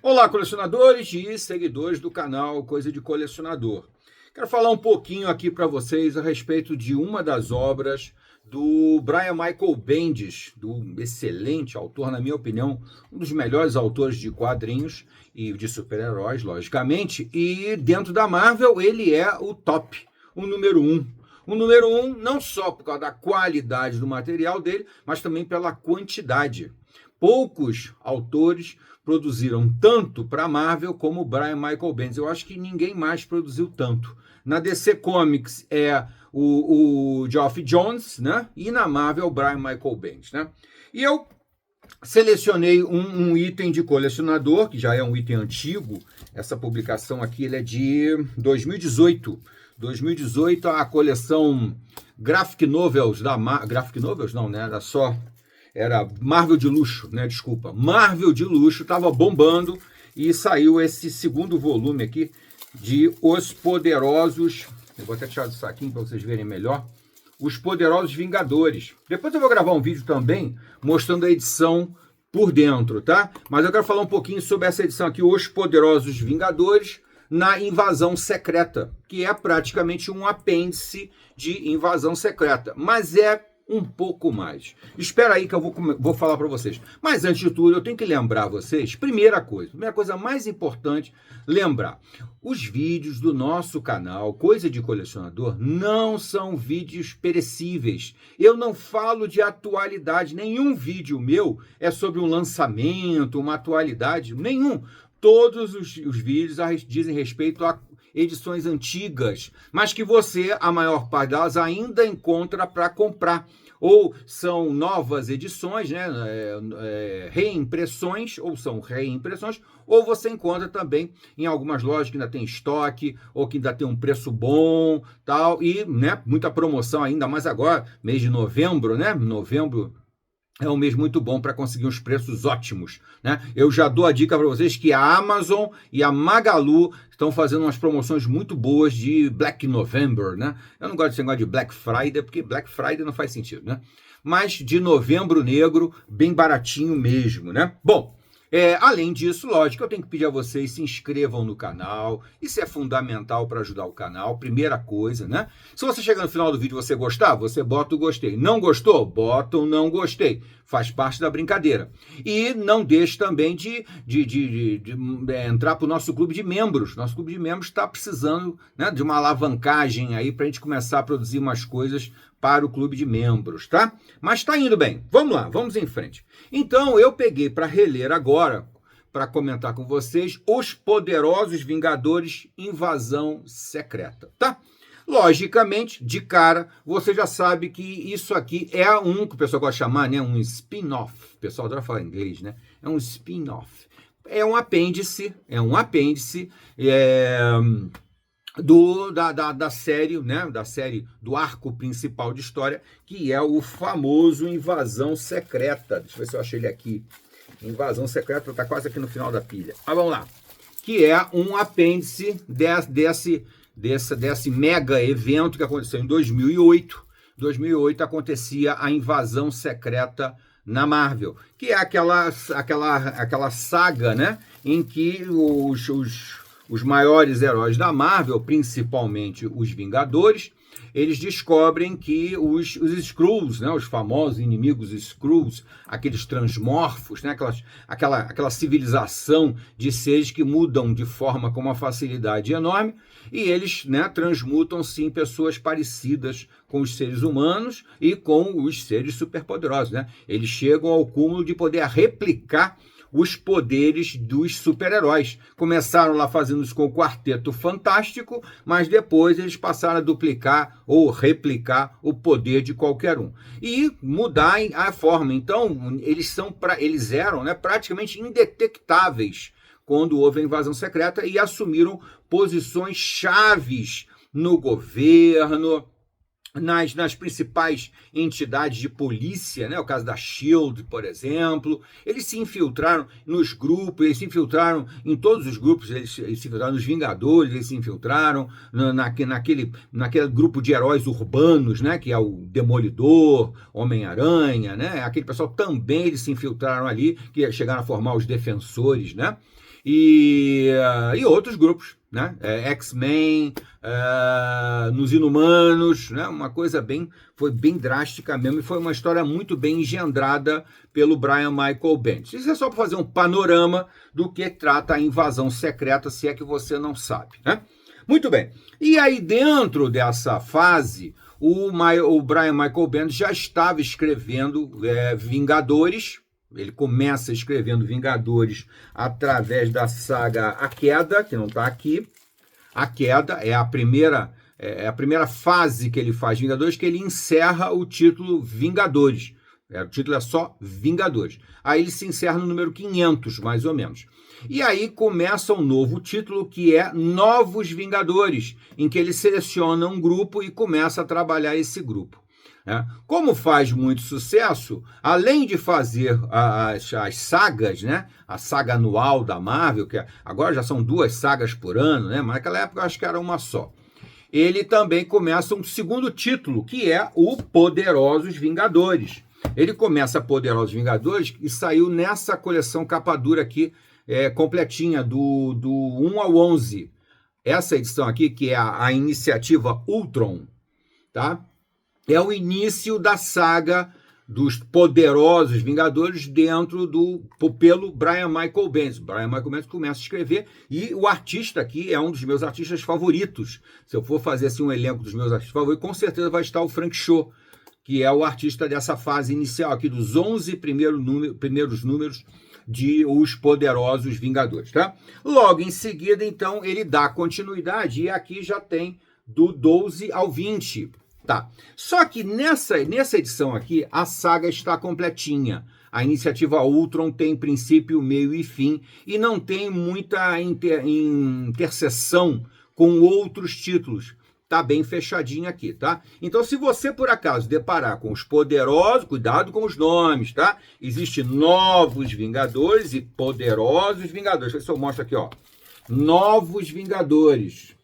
Olá, colecionadores e seguidores do canal Coisa de Colecionador. Quero falar um pouquinho aqui para vocês a respeito de uma das obras do Brian Michael Bendis, do excelente autor, na minha opinião, um dos melhores autores de quadrinhos e de super-heróis, logicamente, e dentro da Marvel ele é o top, o número um. O número um não só por causa da qualidade do material dele, mas também pela quantidade. Poucos autores produziram tanto para a Marvel como o Brian Michael Bendis. Eu acho que ninguém mais produziu tanto. Na DC Comics é o Geoff Johns, né? E na Marvel o Brian Michael Bendis, né? E eu selecionei um item de colecionador, que já é um item antigo. Essa publicação aqui ele é de 2018. 2018, a coleção Graphic Novels da Marvel. Graphic Novels não, né? Era Marvel de Luxo, né? Desculpa. Marvel de Luxo estava bombando e saiu esse segundo volume aqui de Os Poderosos. Eu vou até tirar do saquinho para vocês verem melhor. Os Poderosos Vingadores. Depois eu vou gravar um vídeo também mostrando a edição por dentro, tá? Mas eu quero falar um pouquinho sobre essa edição aqui, Os Poderosos Vingadores na Invasão Secreta, que é praticamente um apêndice de Invasão Secreta, mas é um pouco mais. Espera aí que eu vou falar para vocês. Mas antes de tudo, eu tenho que lembrar vocês, primeira coisa mais importante, lembrar, os vídeos do nosso canal Coisa de Colecionador não são vídeos perecíveis. Eu não falo de atualidade, nenhum vídeo meu é sobre um lançamento, uma atualidade, nenhum. Todos os vídeos dizem respeito a edições antigas, mas que você, a maior parte delas, ainda encontra para comprar. Ou são novas edições, né? Reimpressões, ou são reimpressões, ou você encontra também em algumas lojas que ainda tem estoque, ou que ainda tem um preço bom, tal, e né, muita promoção ainda mais agora, mês de novembro, né? Novembro é um mês muito bom para conseguir uns preços ótimos, né? Eu já dou a dica para vocês que a Amazon e a Magalu estão fazendo umas promoções muito boas de Black November, né? Eu não gosto desse negócio de Black Friday, porque Black Friday não faz sentido, né? Mas de Novembro Negro, bem baratinho mesmo, né? Bom, além disso, lógico, eu tenho que pedir a vocês se inscrevam no canal. Isso é fundamental para ajudar o canal, primeira coisa, né? Se você chegar no final do vídeo e você gostar, você bota o gostei. Não gostou? Bota o não gostei. Faz parte da brincadeira. E não deixe também de entrar para o nosso clube de membros. Nosso clube de membros está precisando, né, de uma alavancagem aí para a gente começar a produzir umas coisas para o clube de membros, tá? Mas está indo bem. Vamos lá, vamos em frente. Então, eu peguei para reler agora, para comentar com vocês, Os Poderosos Vingadores Invasão Secreta, tá? Logicamente, de cara, você já sabe que isso aqui é que o pessoal gosta de chamar, né? Um spin-off. O pessoal adora falar inglês, né? É um spin-off. É um apêndice, da série, né? Da série do arco principal de história, que é o famoso Invasão Secreta. Deixa eu ver se eu achei ele aqui. Invasão Secreta, tá quase aqui no final da pilha. Mas vamos lá. Que é um apêndice desse mega evento que aconteceu em 2008. 2008 acontecia a Invasão Secreta na Marvel, que é aquela saga, né? Em que os maiores heróis da Marvel, principalmente os Vingadores, eles descobrem que os Skrulls, né, os famosos inimigos Skrulls, aqueles transmorfos, né, aquela civilização de seres que mudam de forma com uma facilidade enorme, e eles, né, transmutam sim pessoas parecidas com os seres humanos e com os seres superpoderosos, né? Eles chegam ao cúmulo de poder replicar os poderes dos super-heróis. Começaram lá fazendo isso com o Quarteto Fantástico, mas depois eles passaram a duplicar ou replicar o poder de qualquer um. E mudar a forma. Então, eles eram, né, praticamente indetectáveis quando houve a invasão secreta e assumiram posições chaves no governo, nas principais entidades de polícia, né? O caso da SHIELD, por exemplo. Eles se infiltraram nos grupos, eles se infiltraram em todos os grupos, eles se infiltraram nos Vingadores, eles se infiltraram naquele grupo de heróis urbanos, né? Que é o Demolidor, Homem-Aranha, né? Aquele pessoal também eles se infiltraram ali, que chegaram a formar os Defensores, né? e outros grupos, né? X-Men, nos Inumanos, né? Uma coisa foi bem drástica mesmo, e foi uma história muito bem engendrada pelo Brian Michael Bendis. Isso é só para fazer um panorama do que trata a Invasão Secreta, se é que você não sabe, né? Muito bem. E aí, dentro dessa fase, o Brian Michael Bendis já estava escrevendo Vingadores. Ele começa escrevendo Vingadores através da saga A Queda, que não está aqui. A Queda é a primeira fase que ele faz Vingadores, que ele encerra o título Vingadores. O título é só Vingadores. Aí ele se encerra no número 500, mais ou menos. E aí começa um novo título, que é Novos Vingadores, em que ele seleciona um grupo e começa a trabalhar esse grupo. Como faz muito sucesso, além de fazer as sagas, né? A saga anual da Marvel, que agora já são 2 sagas por ano, né? Mas naquela época eu acho que era uma só. Ele também começa um segundo título, que é o Poderosos Vingadores. Ele começa Poderosos Vingadores e saiu nessa coleção capa dura aqui, completinha, do 1 ao 11. Essa edição aqui, que é a iniciativa Ultron, tá? É o início da saga dos Poderosos Vingadores pelo Brian Michael Bendis. Brian Michael Bendis começa a escrever, e o artista aqui é um dos meus artistas favoritos. Se eu for fazer assim um elenco dos meus artistas favoritos, com certeza vai estar o Frank Cho, que é o artista dessa fase inicial aqui, dos 11 primeiros números de Os Poderosos Vingadores, tá? Logo em seguida, então, ele dá continuidade, e aqui já tem do 12 ao 20, tá? Só que nessa edição aqui, a saga está completinha. A iniciativa Ultron tem princípio, meio e fim, e não tem muita interseção com outros títulos. Tá bem fechadinho aqui, tá? Então, se você, por acaso, deparar com os Poderosos, cuidado com os nomes, tá? Existem Novos Vingadores e Poderosos Vingadores. Deixa eu ver se eu mostro aqui, ó. Novos Vingadores.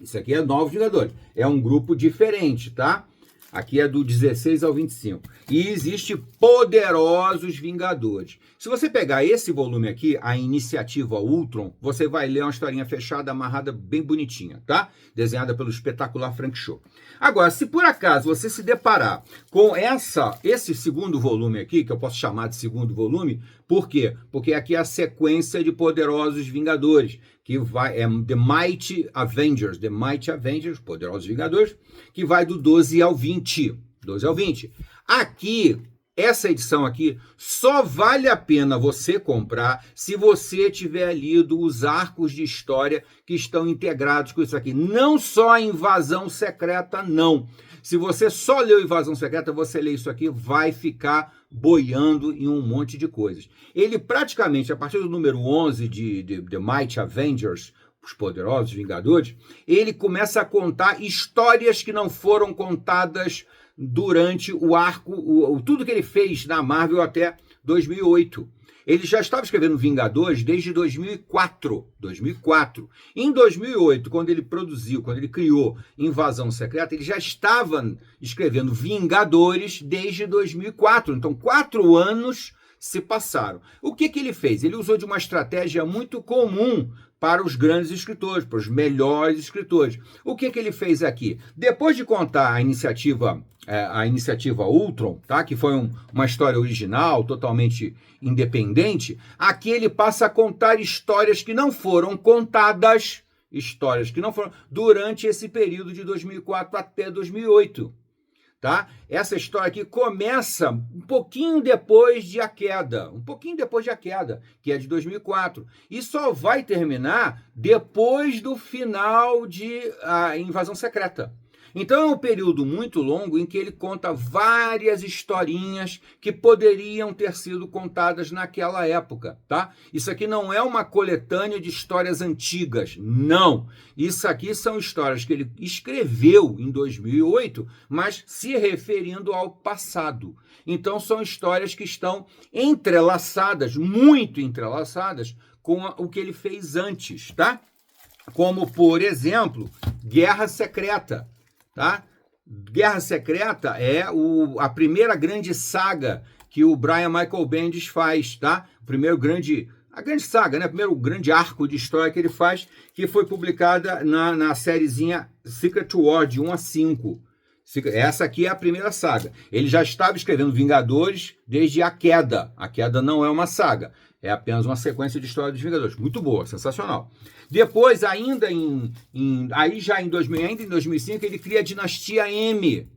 Isso aqui é Novos Vingadores. É um grupo diferente, tá? Aqui é do 16 ao 25. E existe Poderosos Vingadores. Se você pegar esse volume aqui, a iniciativa Ultron, você vai ler uma historinha fechada, amarrada, bem bonitinha, tá? Desenhada pelo espetacular Frank Cho. Agora, se por acaso você se deparar com esse segundo volume aqui, que eu posso chamar de segundo volume, por quê? Porque aqui é a sequência de Poderosos Vingadores, que vai, The Mighty Avengers, Poderosos Vingadores, que vai do 12 ao 20. 12 ao 20. Aqui, essa edição aqui, só vale a pena você comprar se você tiver lido os arcos de história que estão integrados com isso aqui. Não só a Invasão Secreta, não. Se você só leu Invasão Secreta, você lê isso aqui, vai ficar boiando em um monte de coisas. Ele praticamente, a partir do número 11 de The Mighty Avengers, Os Poderosos Vingadores, ele começa a contar histórias que não foram contadas durante o arco, tudo que ele fez na Marvel até 2008. Ele já estava escrevendo Vingadores desde 2004. Em 2008, quando ele criou Invasão Secreta, ele já estava escrevendo Vingadores desde 2004. Então, 4 anos se passaram. O que ele fez? Ele usou de uma estratégia muito comum para os grandes escritores, para os melhores escritores. O que ele fez aqui? Depois de contar a iniciativa Ultron, tá? Que foi uma história original, totalmente independente, aqui ele passa a contar histórias que não foram contadas, durante esse período de 2004 até 2008. Tá? Essa história aqui começa um pouquinho depois de A Queda, que é de 2004, e só vai terminar depois do final de A Invasão Secreta. Então é um período muito longo em que ele conta várias historinhas que poderiam ter sido contadas naquela época, tá? Isso aqui não é uma coletânea de histórias antigas, não. Isso aqui são histórias que ele escreveu em 2008, mas se referindo ao passado. Então são histórias que estão entrelaçadas, muito entrelaçadas, com o que ele fez antes, tá? Como, por exemplo, Guerra Secreta. Tá? Guerra Secreta é a primeira grande saga que o Brian Michael Bendis faz, tá? O primeiro grande a grande saga, né? Primeiro, o grande arco de história que ele faz, que foi publicada na sériezinha Secret War, de 1 a 5. Essa aqui é a primeira saga. Ele já estava escrevendo Vingadores desde A Queda. A Queda não é uma saga, é apenas uma sequência de história dos Vingadores. Muito boa, sensacional. Depois, ainda em 2005, ele cria a Dinastia M.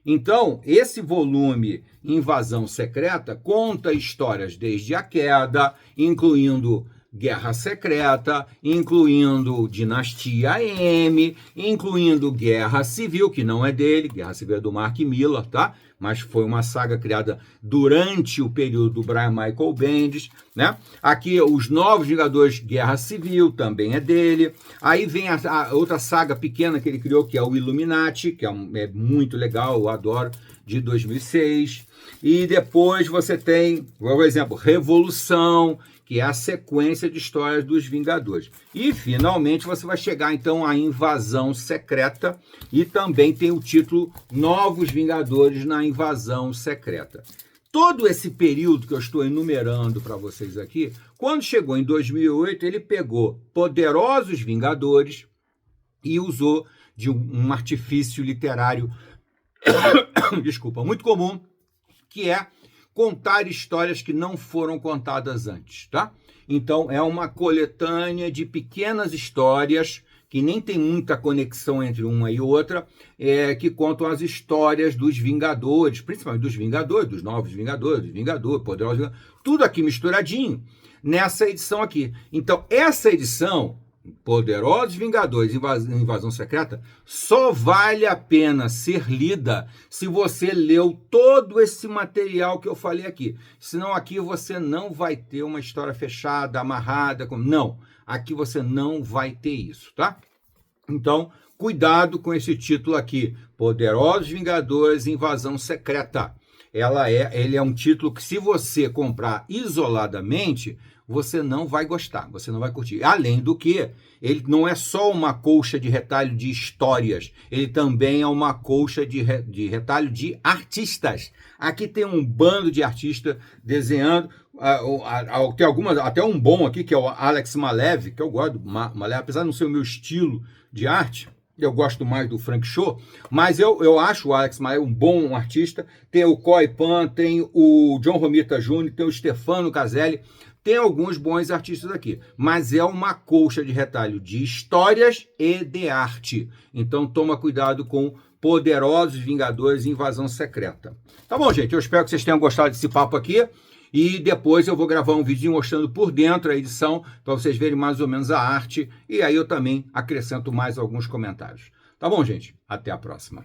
Então, esse volume Invasão Secreta conta histórias desde A Queda, incluindo Guerra Secreta, incluindo Dinastia M, incluindo Guerra Civil, que não é dele, Guerra Civil é do Mark Millar, tá? Mas foi uma saga criada durante o período do Brian Michael Bendis, né? Aqui, Os Novos Vingadores, Guerra Civil, também é dele. Aí vem a outra saga pequena que ele criou, que é o Illuminati, que é muito legal, eu adoro, de 2006. E depois você tem, por exemplo, Revolução, que é a sequência de histórias dos Vingadores. E, finalmente, você vai chegar, então, à Invasão Secreta, e também tem o título Novos Vingadores na Invasão Secreta. Todo esse período que eu estou enumerando para vocês aqui, quando chegou em 2008, ele pegou Poderosos Vingadores e usou de um artifício literário, desculpa, muito comum, que é contar histórias que não foram contadas antes, tá? Então, é uma coletânea de pequenas histórias que nem tem muita conexão entre uma e outra, que contam as histórias dos Vingadores, principalmente dos Vingadores, dos Novos Vingadores, dos Vingadores, Poderosos Vingadores, tudo aqui misturadinho nessa edição aqui. Então, essa edição, Poderosos Vingadores, Invasão Secreta, só vale a pena ser lida se você leu todo esse material que eu falei aqui. Senão aqui você não vai ter uma história fechada, amarrada. Não, aqui você não vai ter isso, tá? Então, cuidado com esse título aqui, Poderosos Vingadores, Invasão Secreta. Ele é um título que, se você comprar isoladamente, você não vai gostar, você não vai curtir. Além do que, ele não é só uma colcha de retalho de histórias, ele também é uma colcha de retalho de artistas. Aqui tem um bando de artistas desenhando, tem algumas, até um bom aqui, que é o Alex Malev, que eu gosto do Malev, apesar de não ser o meu estilo de arte, eu gosto mais do Frank Show, mas eu acho o Alex Malev um bom artista. Tem o Coy Pan, tem o John Romita Jr., tem o Stefano Caselli, tem alguns bons artistas aqui, mas é uma colcha de retalho de histórias e de arte. Então toma cuidado com Poderosos Vingadores e Invasão Secreta. Tá bom, gente? Eu espero que vocês tenham gostado desse papo aqui. E depois eu vou gravar um vídeo mostrando por dentro a edição, para vocês verem mais ou menos a arte. E aí eu também acrescento mais alguns comentários. Tá bom, gente? Até a próxima.